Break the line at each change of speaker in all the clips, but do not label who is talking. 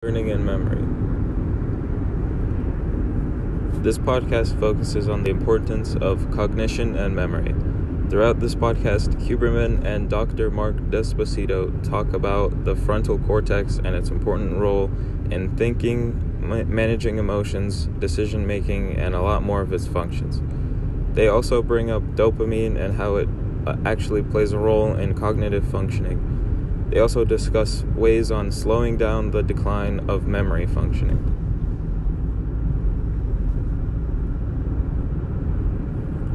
Learning and memory. This podcast focuses on the importance of cognition and memory. Throughout this podcast, Huberman and Dr. Mark Despacito talk about the frontal cortex and its important role in thinking, managing emotions, decision-making, and a lot more of its functions. They also bring up dopamine and how it actually plays a role in cognitive functioning. They also discuss ways on slowing down the decline of memory functioning.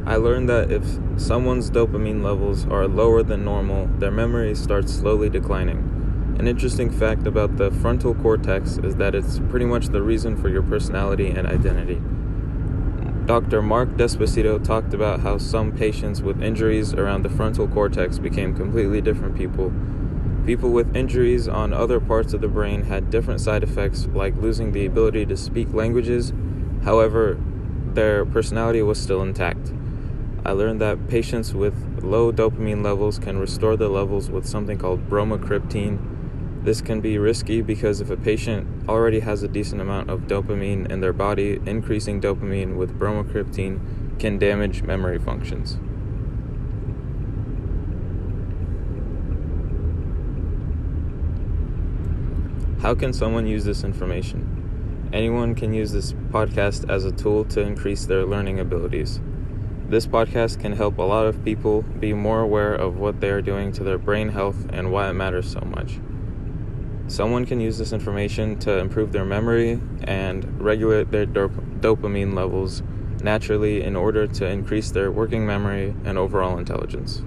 I learned that if someone's dopamine levels are lower than normal, their memory starts slowly declining. An interesting fact about the frontal cortex is that it's pretty much the reason for your personality and identity. Dr. Mark Despacito talked about how some patients with injuries around the frontal cortex became completely different people. People with injuries on other parts of the brain had different side effects, like losing the ability to speak languages. However, their personality was still intact. I learned that patients with low dopamine levels can restore the levels with something called bromocriptine. This can be risky because if a patient already has a decent amount of dopamine in their body, increasing dopamine with bromocriptine can damage memory functions. How can someone use this information? Anyone can use this podcast as a tool to increase their learning abilities. This podcast can help a lot of people be more aware of what they are doing to their brain health and why it matters so much. Someone can use this information to improve their memory and regulate their dopamine levels naturally in order to increase their working memory and overall intelligence.